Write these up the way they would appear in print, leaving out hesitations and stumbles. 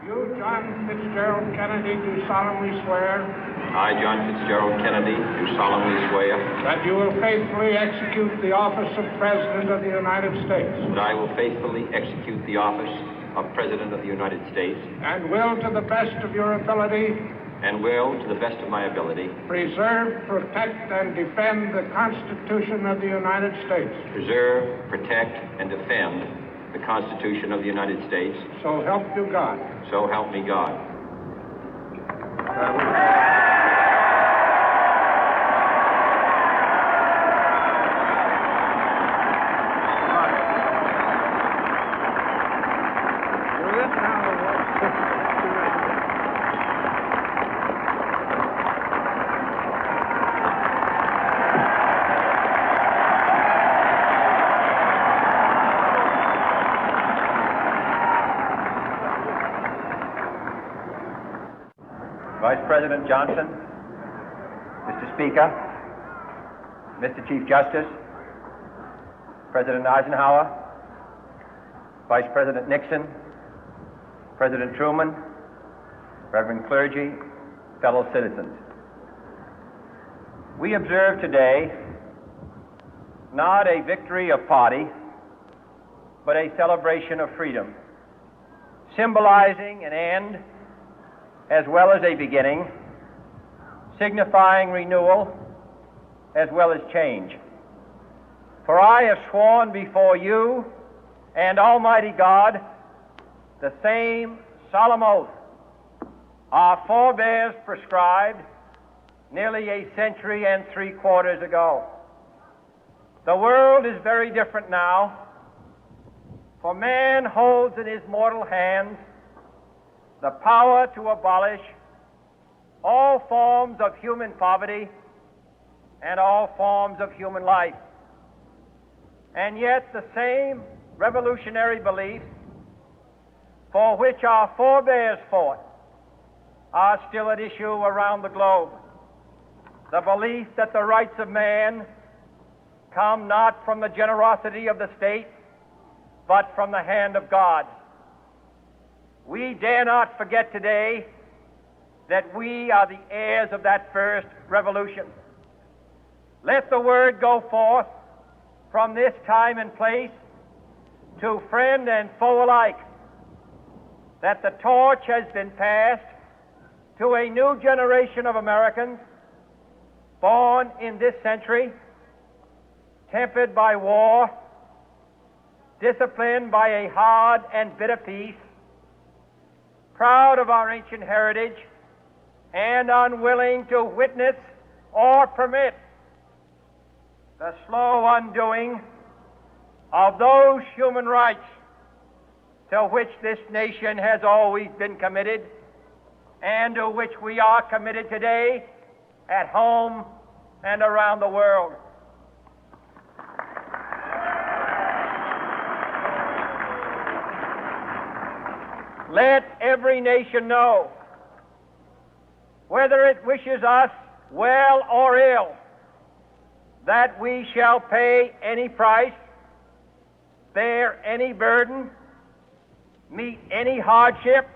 You, John Fitzgerald Kennedy, do solemnly swear. I, John Fitzgerald Kennedy, do solemnly swear. That you will faithfully execute the office of President of the United States. That I will faithfully execute the office of President of the United States. And will, to the best of your ability. And will, to the best of my ability. Preserve, protect, and defend the Constitution of the United States. Preserve, protect, and defend the Constitution of the United States. So help you God. So help me God. Vice President Johnson, Mr. Speaker, Mr. Chief Justice, President Eisenhower, Vice President Nixon, President Truman, Reverend clergy, fellow citizens. We observe today not a victory of party, but a celebration of freedom, symbolizing an end as well as a beginning, signifying renewal as well as change. For I have sworn before you and Almighty God the same solemn oath our forebears prescribed nearly a century and 3/4 ago. The world is very different now, for man holds in his mortal hands the power to abolish all forms of human poverty and all forms of human life. And yet the same revolutionary beliefs for which our forebears fought are still at issue around the globe. The belief that the rights of man come not from the generosity of the state, but from the hand of God. We dare not forget today that we are the heirs of that first revolution. Let the word go forth from this time and place to friend and foe alike that the torch has been passed to a new generation of Americans born in this century, tempered by war, disciplined by a hard and bitter peace, proud of our ancient heritage, and unwilling to witness or permit the slow undoing of those human rights to which this nation has always been committed and to which we are committed today at home and around the world. Let every nation know, whether it wishes us well or ill, that we shall pay any price, bear any burden, meet any hardship,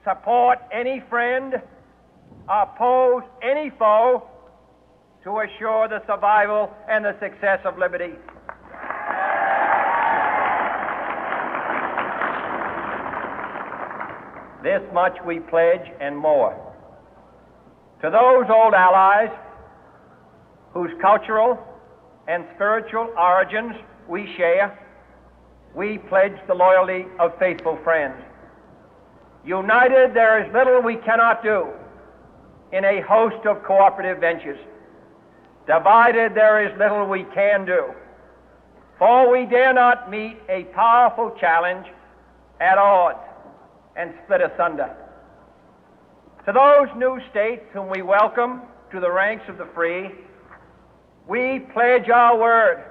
support any friend, oppose any foe to assure the survival and the success of liberty. This much we pledge and more. To those old allies whose cultural and spiritual origins we share, we pledge the loyalty of faithful friends. United, there is little we cannot do in a host of cooperative ventures. Divided, there is little we can do, for we dare not meet a powerful challenge at odds and split asunder. To those new states whom we welcome to the ranks of the free, we pledge our word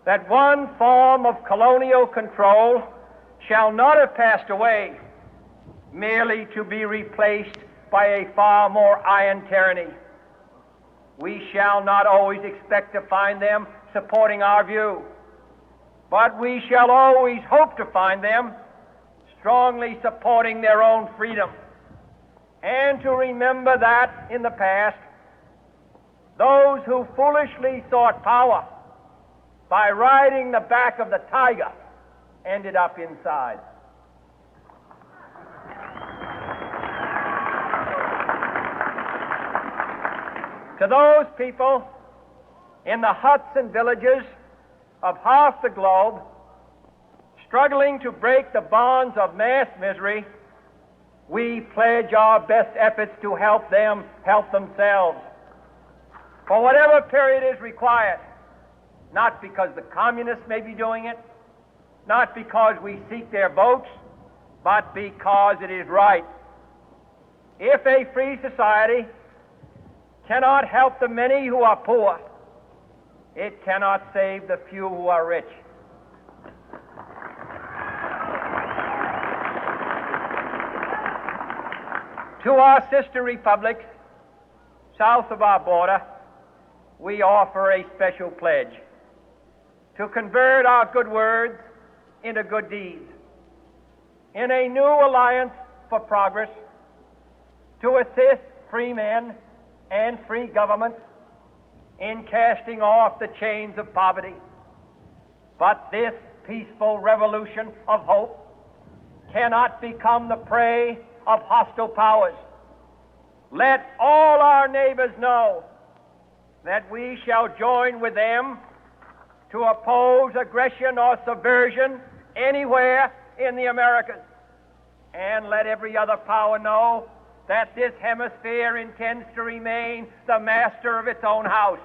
that one form of colonial control shall not have passed away, merely to be replaced by a far more iron tyranny. We shall not always expect to find them supporting our view, but we shall always hope to find them strongly supporting their own freedom, and to remember that in the past, those who foolishly sought power by riding the back of the tiger ended up inside. To those people in the huts and villages of half the globe struggling to break the bonds of mass misery, we pledge our best efforts to help them help themselves for whatever period is required, not because the communists may be doing it, not because we seek their votes, but because it is right. If a free society cannot help the many who are poor, it cannot save the few who are rich. To our sister republics south of our border, we offer a special pledge to convert our good words into good deeds, in a new alliance for progress, to assist free men and free governments in casting off the chains of poverty. But this peaceful revolution of hope cannot become the prey of hostile powers. Let all our neighbors know that we shall join with them to oppose aggression or subversion anywhere in the Americas. And let every other power know that this hemisphere intends to remain the master of its own house.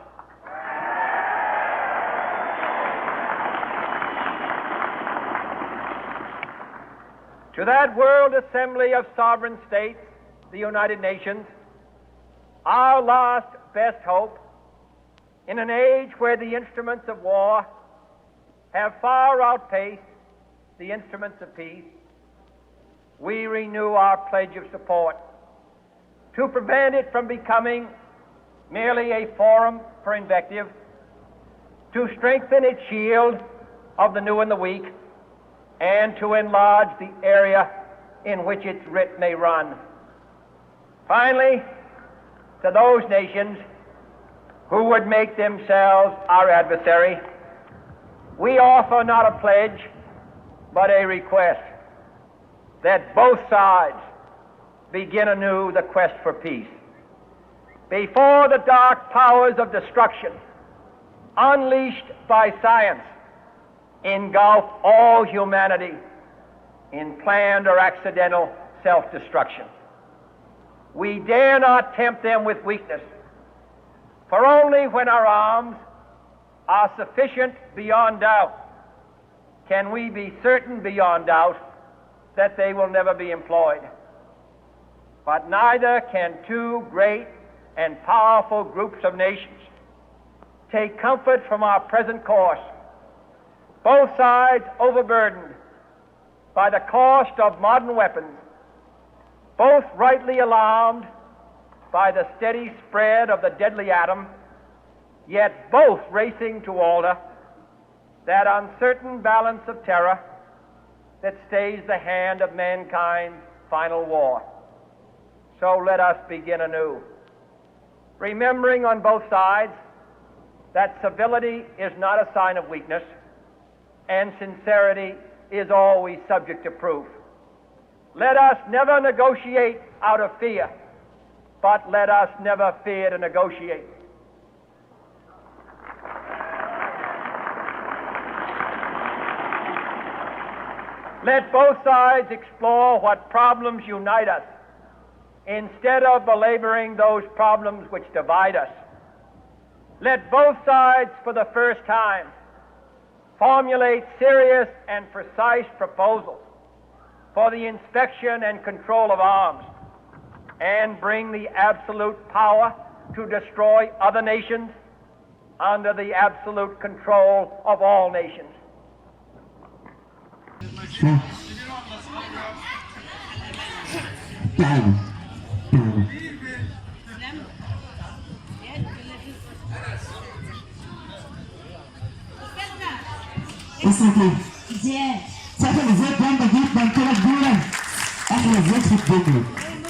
To that World Assembly of Sovereign States, the United Nations, our last best hope, in an age where the instruments of war have far outpaced the instruments of peace, we renew our pledge of support to prevent it from becoming merely a forum for invective, to strengthen its shield of the new and the weak, and to enlarge the area in which its writ may run. Finally, to those nations who would make themselves our adversary, we offer not a pledge, but a request that both sides begin anew the quest for peace. Before the dark powers of destruction, unleashed by science, engulf all humanity in planned or accidental self-destruction, we dare not tempt them with weakness, for only when our arms are sufficient beyond doubt can we be certain beyond doubt that they will never be employed. But neither can two great and powerful groups of nations take comfort from our present course, both sides overburdened by the cost of modern weapons, both rightly alarmed by the steady spread of the deadly atom, yet both racing to alter that uncertain balance of terror that stays the hand of mankind's final war. So let us begin anew, remembering on both sides that civility is not a sign of weakness, and sincerity is always subject to proof. Let us never negotiate out of fear, but let us never fear to negotiate. Let both sides explore what problems unite us, instead of belaboring those problems which divide us. Let both sides, for the first time, formulate serious and precise proposals for the inspection and control of arms, and bring the absolute power to destroy other nations under the absolute control of all nations. اسمك ايه؟ زياد. سافر لزياد جامده جدا كده كبيره. بالذات في الدنيا.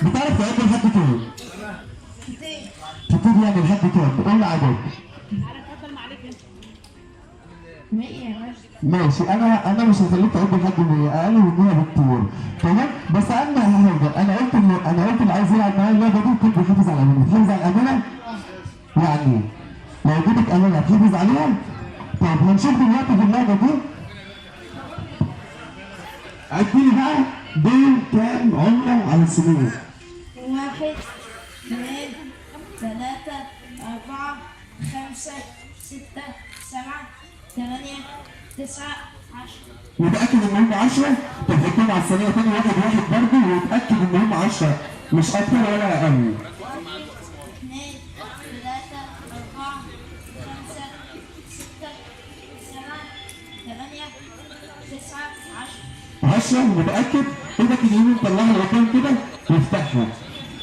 بتعرف تعد لحد كام؟ كتير يعني لحد كام؟ قول لي عدد. ماشي انا مش هخليك تعد لحد 100، اقل من 100 بكتير، تمام؟ بس انا هفضل، انا قلت اللي عايز يلعب معايا اللعبه دي يكون بيحافظ على الامانه، بتحافظ على الامانه؟ يعني لو اديتك امانه تحافظ عليها؟ طب هنشوف دلوقتي في اللعبه دي. عديلي بقى دول كام عمله على السنين؟ 1 2 3 4 5 6 7 8 9 10. متأكد إن هم 10؟ طب حطهم على الثانية تاني واحد برضه ويتأكد إن هم 10 مش أكتر ولا أقل. 2 3 4 5 6 7 8 9 10. 10 متأكد؟ إيدك اليمين طلعها لقدام كده وافتحها.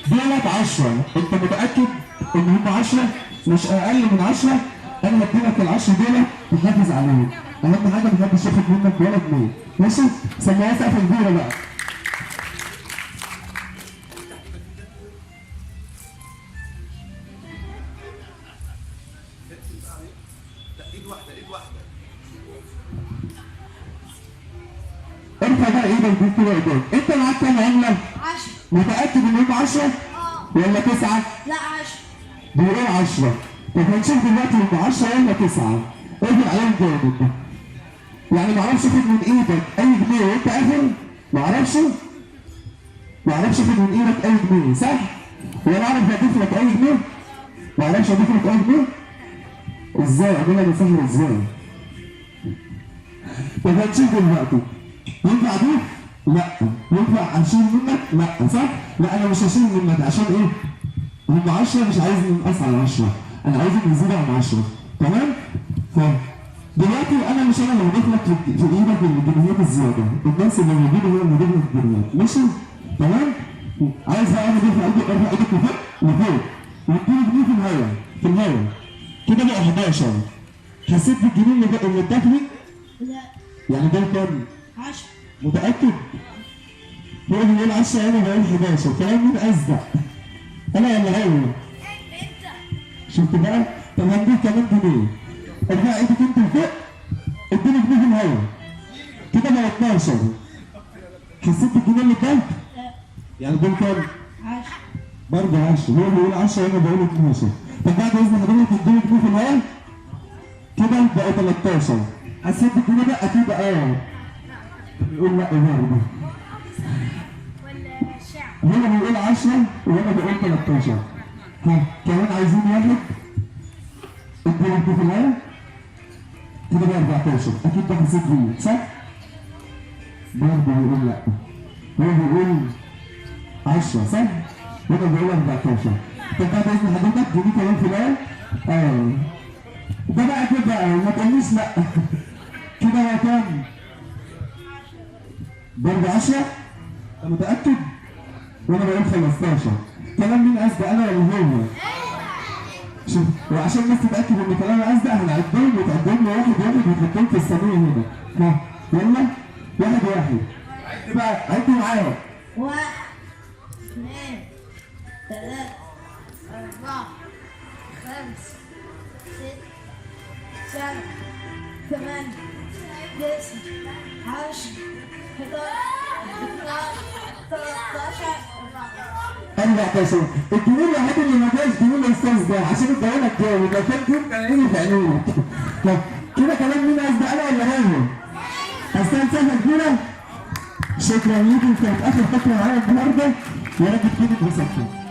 دولت 10، أنت متأكد إن هم 10 مش أقل من 10؟ أنا هديلك ال10 دولت تحافظ عليهم. أهم حاجة محدش ياخد منك ولا جنيه، ماشي؟ سميها سقفة كبيرة بقى. ارفع بقى ايدك دي كده قدام، انت معاك كام عملة؟ 10. متأكد ان هم 10؟ ولا 9؟ لا 10. بيقول 10. طب هنشوف دلوقتي هم 10 ولا 9. اقفل عليهم جامد. يعني معرفش اخد من ايدك اي جنيه وانت قافل؟ معرفش اخد من ايدك اي جنيه، صح؟ ولا اعرف اضيف لك اي جنيه؟ معرفش اضيف لك اي جنيه؟ ازاي؟ اعملها بالسهل ازاي؟ طب هنشوف دلوقتي. ينفع اضيف؟ لا. ينفع اشيل منك؟ لا، صح؟ لا انا مش هشيل منك عشان ايه؟ هم 10 مش عايز ننقص على 10، انا عايزك نزيد عن 10، تمام؟ دلوقتي انا مش انا اللي هضيف لك في ايدك الجنيهات الزياده، الناس اللي موجوده هي اللي هتضيف لك الجنيهات، ماشي؟ تمام؟ عايز بقى انا اضيف ايدك، ارفع ايدك لفوق واديني جنيه في الهواء كده بقى 11. حسيت بالجنيه اللي اتضاف لي؟ لا. يعني ده كام؟ 10. متأكد؟ هو بيقول 10 انا بقول 11، كلام مين اصدق؟ انا ولا هو؟ انت. شفت بقى؟ طب هنديك كمان جنيه. ارفع ايدك انت لفوق اديني جنيه في الهواء كده بقى 12. حسيت بالجنيه اللي اتضاف؟ لا. يعني دول كام؟ 10. برضه 10، هو بيقول 10 وانا بقول 12. طب بعد اذن حضرتك اديني جنيه في الهواء كده بقى 13. حسيت بالجنيه ده اكيد بيقول لا برضه. ولا شعر. هنا بيقول 10 وانا بقول 13. ها كمان عايزين واحد اديني جنيه في الهواء كده بقى 14. اكيد ده حسيت بيه، صح؟ برضه بيقول لا. هو بيقول 10 صح؟ وانا بقول 14. طب بعد اذن حضرتك جيبي كمان في الهواء؟ ده بقى كده ما تقوليش لا. كده هو كام؟ برضه 10؟ انت متأكد؟ وانا بقول 15. كلام مين اصدق انا ولا هو؟ شوف وعشان الناس تتأكد ان كلامي اصدق هنعدهم وتعدهم لي واحد وتحطهم في الثانية هنا. ها يلا واحد. عد بقى عد معايا. 1 2 3 4 5 6 7 8 9 10 14. الجنيه الوحيد اللي ما جاش جنيه الاستاذ ده عشان اديهولك جامد، لو كان جنيه كان عيني في عينيك. طب كده كلام مين اصدق انا ولا هو؟ استاذ سهله كبيره. شكرا ليكم، كانت اخر فقره معايا النهارده، يا رب تكونوا اتبسطتوا.